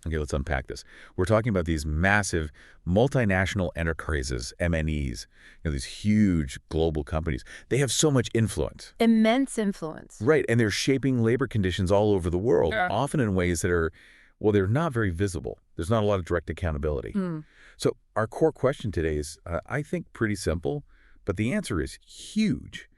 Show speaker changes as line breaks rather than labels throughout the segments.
Okay, let's unpack this. We're talking about these massive multinational enterprises, MNEs, these huge global companies. They have so much influence.
Immense influence.
Right, and they're shaping labor conditions all over the world,
Yeah.
often in ways that are, well, they're not very visible. There's not a lot of direct accountability.
Mm.
So our core question today is, I think, pretty simple, but the answer is huge.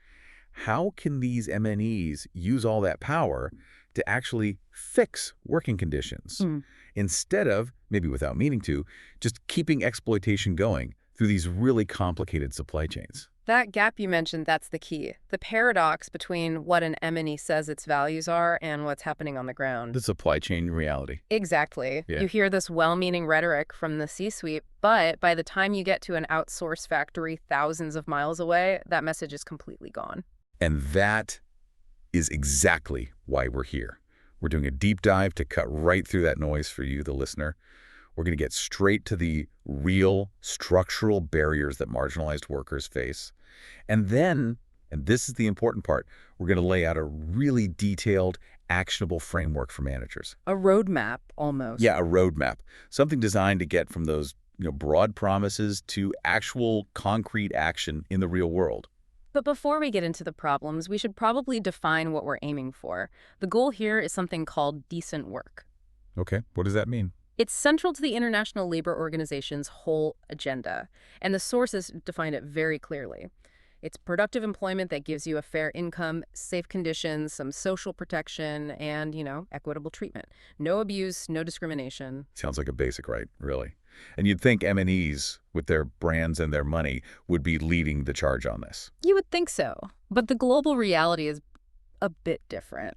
How can these MNEs use all that power to actually fix working conditions
Mm.
instead of, maybe without meaning to, just keeping exploitation going through these really complicated supply chains?
That gap you mentioned, that's the key. The paradox between what an MNE says its values are and what's happening on the ground.
The supply chain reality.
Exactly.
Yeah.
You hear this well-meaning rhetoric from the C-suite, but by the time you get to an outsourced factory thousands of miles away, that message is completely gone.
And that is exactly why we're here. We're doing a deep dive to cut right through that noise for you, the listener. We're going to get straight to the real structural barriers that marginalized workers face. And then, and this is the important part, we're going to lay out a really detailed, actionable framework for managers.
A roadmap, almost.
Yeah, a roadmap. Something designed to get from those broad promises to actual concrete action in the real world.
But before we get into the problems, we should probably define what we're aiming for. The goal here is something called decent work.
Okay, what does that mean?
It's central to the International Labor Organization's whole agenda, and the sources define it very clearly. It's productive employment that gives you a fair income, safe conditions, some social protection, and, equitable treatment. No abuse, no discrimination.
Sounds like a basic right, really. And you'd think MNEs, with their brands and their money, would be leading the charge on this.
You would think so, but the global reality is a bit different.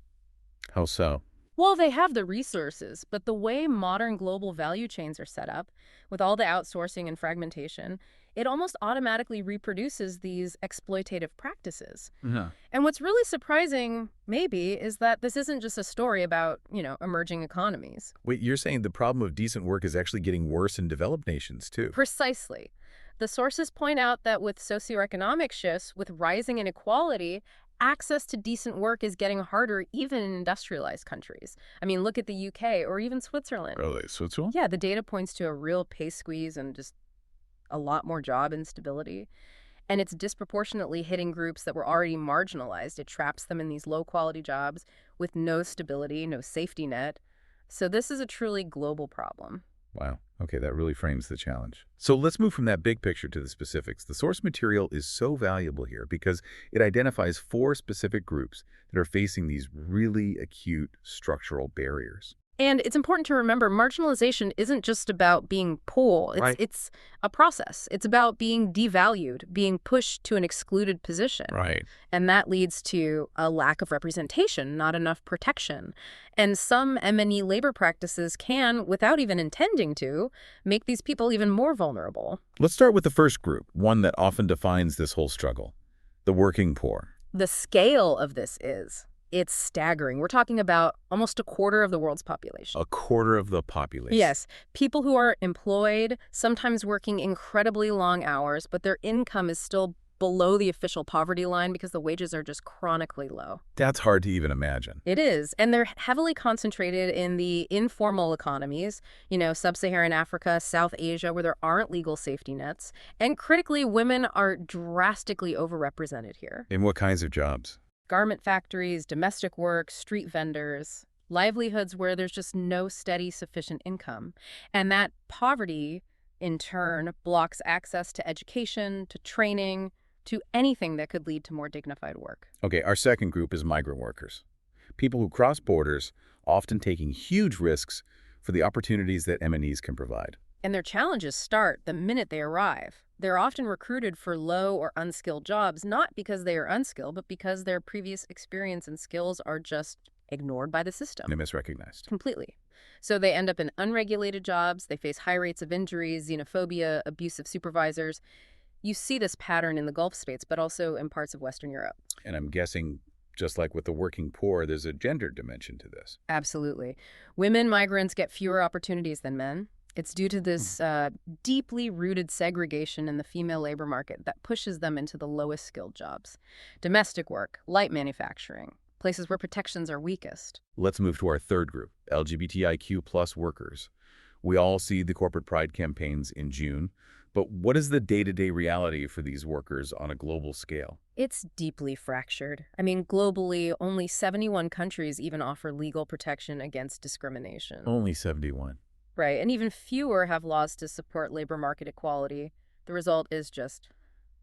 How so?
Well, they have the resources, but the way modern global value chains are set up, with all the outsourcing and fragmentation, it almost automatically reproduces these exploitative practices.
Yeah.
And what's really surprising, maybe, is that this isn't just a story about, emerging economies.
Wait, you're saying the problem of decent work is actually getting worse in developed nations, too?
Precisely. The sources point out that with socioeconomic shifts, with rising inequality, access to decent work is getting harder even in industrialized countries. I mean, look at the UK or even Switzerland.
Really? Switzerland?
Yeah, the data points to a real pay squeeze and just a lot more job instability. And it's disproportionately hitting groups that were already marginalized. It traps them in these low-quality jobs with no stability, no safety net. So this is a truly global problem.
Wow. Okay, that really frames the challenge. So let's move from that big picture to the specifics. The source material is so valuable here because it identifies 4 specific groups that are facing these really acute structural barriers.
And it's important to remember marginalization isn't just about being poor. It's a process. It's about being devalued, being pushed to an excluded position.
Right.
And that leads to a lack of representation, not enough protection. And some M&E labor practices can, without even intending to, make these people even more vulnerable.
Let's start with the first group, one that often defines this whole struggle, the working poor.
The scale of this it's staggering. We're talking about almost a quarter of the world's population.
A quarter of the population.
Yes. People who are employed, sometimes working incredibly long hours, but their income is still below the official poverty line because the wages are just chronically low.
That's hard to even imagine.
It is. And they're heavily concentrated in the informal economies, sub-Saharan Africa, South Asia, where there aren't legal safety nets. And critically, women are drastically overrepresented here.
In what kinds of jobs?
Garment factories, domestic work, street vendors, livelihoods where there's just no steady, sufficient income. And that poverty, in turn, blocks access to education, to training, to anything that could lead to more dignified work.
Okay, our second group is migrant workers. People who cross borders, often taking huge risks for the opportunities that MNEs can provide.
And their challenges start the minute they arrive. They're often recruited for low or unskilled jobs, not because they are unskilled, but because their previous experience and skills are just ignored by the system.
They're misrecognized.
Completely. So they end up in unregulated jobs, they face high rates of injuries, xenophobia, abusive supervisors. You see this pattern in the Gulf states, but also in parts of Western Europe.
And I'm guessing, just like with the working poor, there's a gender dimension to this.
Absolutely. Women migrants get fewer opportunities than men. It's due to this deeply rooted segregation in the female labor market that pushes them into the lowest skilled jobs. Domestic work, light manufacturing, places where protections are weakest.
Let's move to our third group, LGBTIQ plus workers. We all see the corporate pride campaigns in June, but what is the day-to-day reality for these workers on a global scale?
It's deeply fractured. I mean, globally, only 71 countries even offer legal protection against discrimination.
Only 71.
Right, and even fewer have laws to support labor market equality. The result is just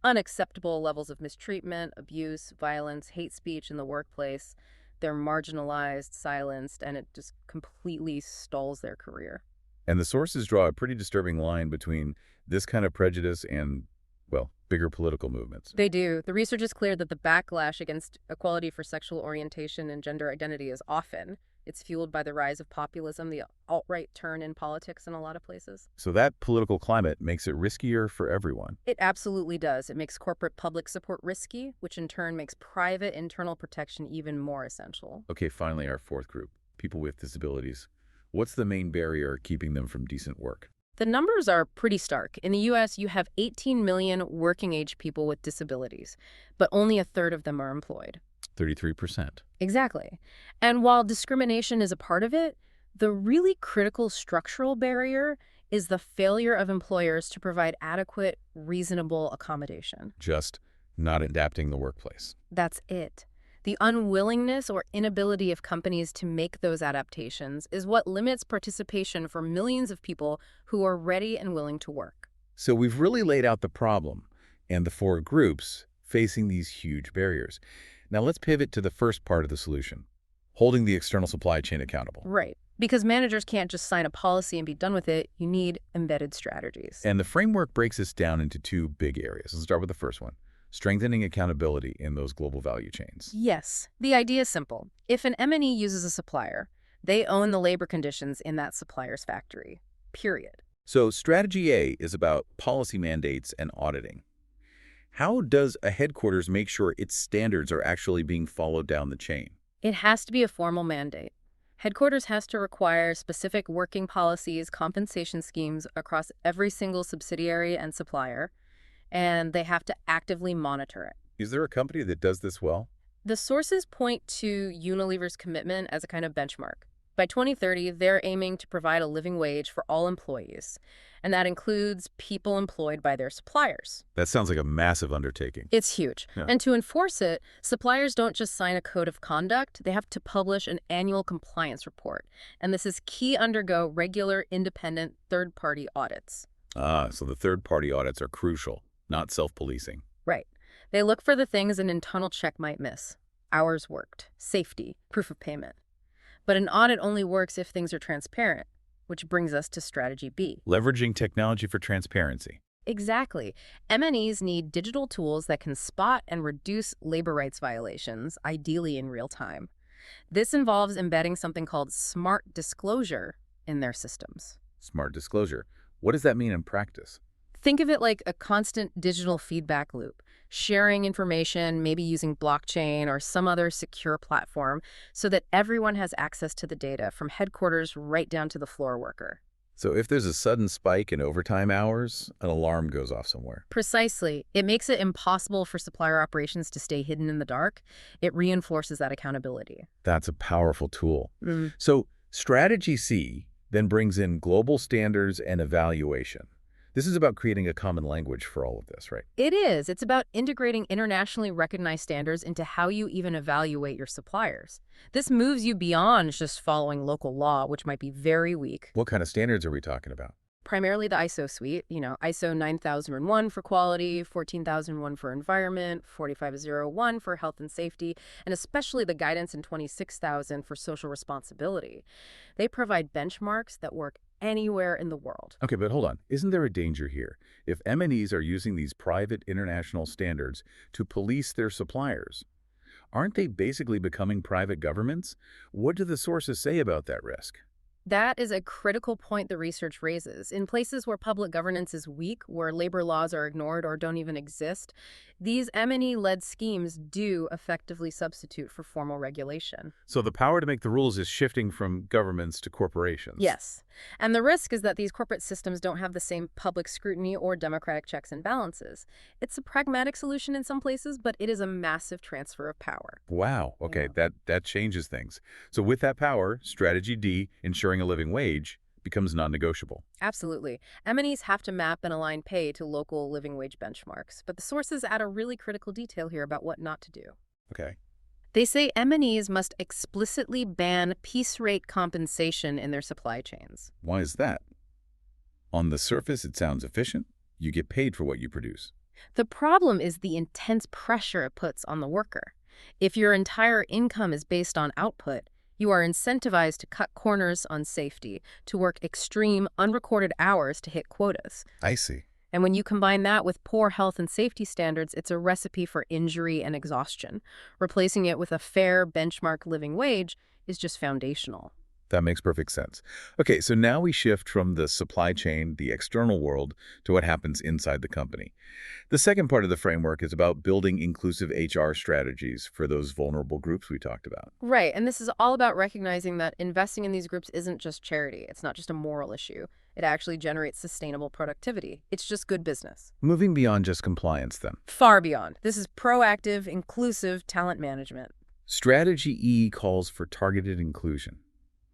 unacceptable levels of mistreatment, abuse, violence, hate speech in the workplace. They're marginalized, silenced, and it just completely stalls their career.
And the sources draw a pretty disturbing line between this kind of prejudice and, well, bigger political movements.
They do. The research is clear that the backlash against equality for sexual orientation and gender identity is often. It's fueled by the rise of populism, the alt-right turn in politics in a lot of places.
So that political climate makes it riskier for everyone.
It absolutely does. It makes corporate public support risky, which in turn makes private internal protection even more essential.
Okay, finally, our fourth group, people with disabilities. What's the main barrier keeping them from decent work?
The numbers are pretty stark. In the U.S., you have 18 million working-age people with disabilities, but only a third of them are employed.
33%.
Exactly. And while discrimination is a part of it, the really critical structural barrier is the failure of employers to provide adequate, reasonable accommodation.
Just not adapting the workplace.
That's it. The unwillingness or inability of companies to make those adaptations is what limits participation for millions of people who are ready and willing to work.
So we've really laid out the problem and the four groups facing these huge barriers. Now let's pivot to the first part of the solution, holding the external supply chain accountable.
Right. Because managers can't just sign a policy and be done with it. You need embedded strategies.
And the framework breaks this down into two big areas. Let's start with the first one, strengthening accountability in those global value chains.
Yes. The idea is simple. If an MNE uses a supplier, they own the labor conditions in that supplier's factory. Period.
So strategy A is about policy mandates and auditing. How does a headquarters make sure its standards are actually being followed down the chain?
It has to be a formal mandate. Headquarters has to require specific working policies, compensation schemes across every single subsidiary and supplier, and they have to actively monitor it.
Is there a company that does this well?
The sources point to Unilever's commitment as a kind of benchmark. By 2030, they're aiming to provide a living wage for all employees, and that includes people employed by their suppliers.
That sounds like a massive undertaking.
It's huge.
Yeah.
And to enforce it, suppliers don't just sign a code of conduct, they have to publish an annual compliance report. And this is key undergo regular, independent, third-party audits.
So the third-party audits are crucial, not self-policing.
Right. They look for the things an internal check might miss. Hours worked, safety, proof of payment. But an audit only works if things are transparent, which brings us to strategy B.
Leveraging technology for transparency.
Exactly. MNEs need digital tools that can spot and reduce labor rights violations, ideally in real time. This involves embedding something called smart disclosure in their systems.
Smart disclosure. What does that mean in practice?
Think of it like a constant digital feedback loop, sharing information, maybe using blockchain or some other secure platform so that everyone has access to the data from headquarters right down to the floor worker.
So if there's a sudden spike in overtime hours, an alarm goes off somewhere.
Precisely. It makes it impossible for supplier operations to stay hidden in the dark. It reinforces that accountability.
That's a powerful tool. So strategy C then brings in global standards and evaluation. This is about creating a common language for all of this, right?
It is. It's about integrating internationally recognized standards into how you even evaluate your suppliers. This moves you beyond just following local law, which might be very weak.
What kind of standards are we talking about?
Primarily the ISO suite, ISO 9001 for quality, 14001 for environment, 45001 for health and safety, and especially the guidance in 26000 for social responsibility. They provide benchmarks that work anywhere in the world.
Okay, but hold on. Isn't there a danger here? If MNEs are using these private international standards to police their suppliers, aren't they basically becoming private governments? What do the sources say about that risk?
That is a critical point the research raises. In places where public governance is weak, where labor laws are ignored or don't even exist, These MNE-led schemes do effectively substitute for formal regulation.
So the power to make the rules is shifting from governments to corporations.
Yes. And the risk is that these corporate systems don't have the same public scrutiny or democratic checks and balances. It's a pragmatic solution in some places, but it is a massive transfer of power.
Wow. Okay,
Yeah.
that changes things. So with that power, strategy D, ensuring a living wage, becomes non-negotiable.
Absolutely. MNEs have to map and align pay to local living wage benchmarks, but the sources add a really critical detail here about what not to do.
Okay.
They say MNEs must explicitly ban piece rate compensation in their supply chains.
Why is that? On the surface, it sounds efficient. You get paid for what you produce.
The problem is the intense pressure it puts on the worker. If your entire income is based on output, you are incentivized to cut corners on safety, to work extreme, unrecorded hours to hit quotas.
I see.
And when you combine that with poor health and safety standards, it's a recipe for injury and exhaustion. Replacing it with a fair benchmark living wage is just foundational.
That makes perfect sense. Okay, so now we shift from the supply chain, the external world, to what happens inside the company. The second part of the framework is about building inclusive HR strategies for those vulnerable groups we talked about.
Right, and this is all about recognizing that investing in these groups isn't just charity. It's not just a moral issue. It actually generates sustainable productivity. It's just good business.
Moving beyond just compliance, then.
Far beyond. This is proactive, inclusive talent management.
Strategy E calls for targeted inclusion.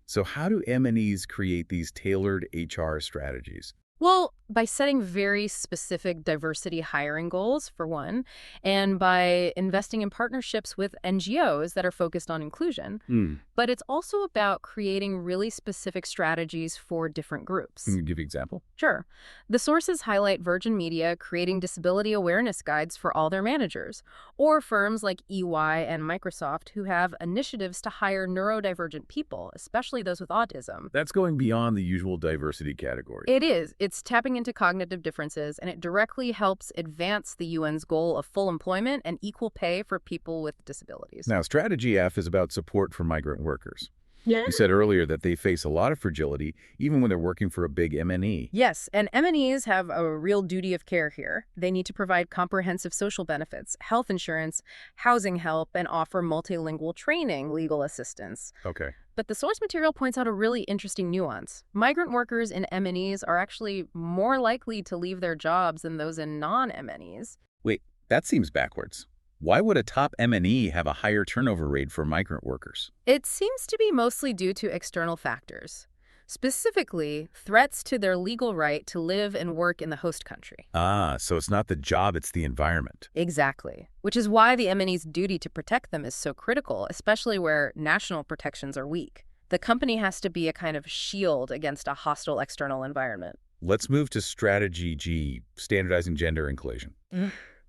So how do MNEs create these tailored HR strategies?
Well, by setting very specific diversity hiring goals, for one, and by investing in partnerships with NGOs that are focused on inclusion. But it's also about creating really specific strategies for different groups.
Can you give an example?
Sure. The sources highlight Virgin Media creating disability awareness guides for all their managers, or firms like EY and Microsoft who have initiatives to hire neurodivergent people, especially those with autism.
That's going beyond the usual diversity category.
It is. It's tapping into cognitive differences, and it directly helps advance the UN's goal of full employment and equal pay for people with disabilities.
Now, strategy F is about support for migrant workers.
Yeah.
You said earlier that they face a lot of fragility even when they're working for a big MNE.
Yes, and MNEs have a real duty of care here. They need to provide comprehensive social benefits, health insurance, housing help, and offer multilingual training, legal assistance.
Okay.
But the source material points out a really interesting nuance. Migrant workers in MNEs are actually more likely to leave their jobs than those in non-MNEs.
Wait, that seems backwards. Why would a top MNE have a higher turnover rate for migrant workers?
It seems to be mostly due to external factors, specifically threats to their legal right to live and work in the host country.
Ah, so it's not the job, it's the environment.
Exactly, which is why the MNE's duty to protect them is so critical, especially where national protections are weak. The company has to be a kind of shield against a hostile external environment.
Let's move to strategy G, standardizing gender inclusion.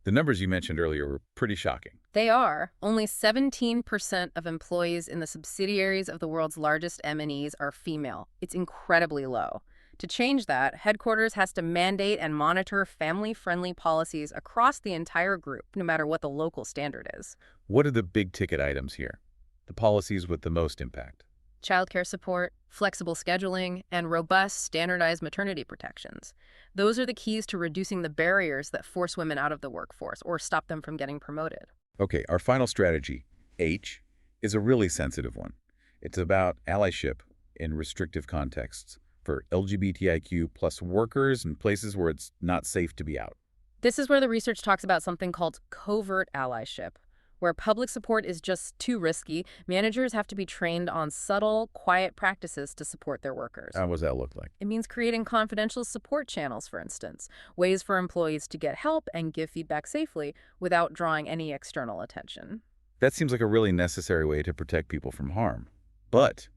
The numbers you mentioned earlier were pretty shocking.
They are. Only 17% of employees in the subsidiaries of the world's largest MNEs are female. It's incredibly low. To change that, headquarters has to mandate and monitor family-friendly policies across the entire group, no matter what the local standard is.
What are the big ticket items here? The policies with the most impact?
Childcare support, flexible scheduling, and robust, standardized maternity protections. Those are the keys to reducing the barriers that force women out of the workforce or stop them from getting promoted.
Okay, our final strategy, H, is a really sensitive one. It's about allyship in restrictive contexts for LGBTIQ plus workers in places where it's not safe to be out.
This is where the research talks about something called covert allyship. Where public support is just too risky, managers have to be trained on subtle, quiet practices to support their workers.
How does that look like?
It means creating confidential support channels, for instance, ways for employees to get help and give feedback safely without drawing any external attention.
That seems like a really necessary way to protect people from harm. But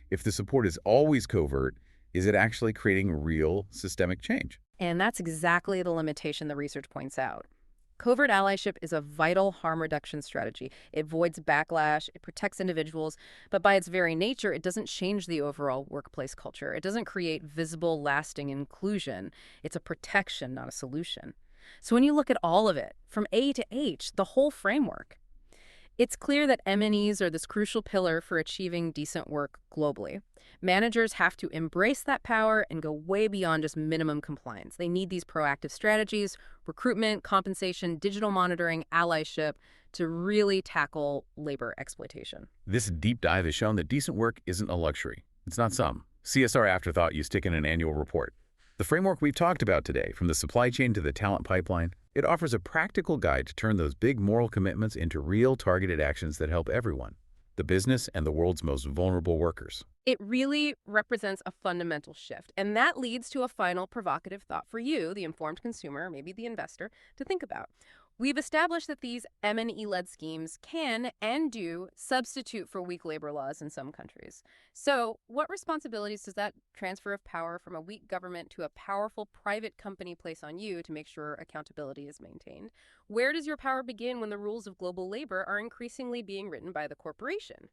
if the support is always covert, is it actually creating real systemic change?
And that's exactly the limitation the research points out. Covert allyship is a vital harm reduction strategy. It avoids backlash, it protects individuals, but by its very nature, it doesn't change the overall workplace culture. It doesn't create visible, lasting inclusion. It's a protection, not a solution. So when you look at all of it, from A to H, the whole framework, It's clear that MNEs are this crucial pillar for achieving decent work globally. Managers have to embrace that power and go way beyond just minimum compliance. They need these proactive strategies, recruitment, compensation, digital monitoring, allyship to really tackle labor exploitation.
This deep dive has shown that decent work isn't a luxury. It's not some CSR afterthought you stick in an annual report. The framework we've talked about today, from the supply chain to the talent pipeline, it offers a practical guide to turn those big moral commitments into real targeted actions that help everyone, the business and the world's most vulnerable workers.
It really represents a fundamental shift. And that leads to a final provocative thought for you, the informed consumer, maybe the investor, to think about. We've established that these M&E-led schemes can and do substitute for weak labor laws in some countries. So what responsibilities does that transfer of power from a weak government to a powerful private company place on you to make sure accountability is maintained? Where does your power begin when the rules of global labor are increasingly being written by the corporation?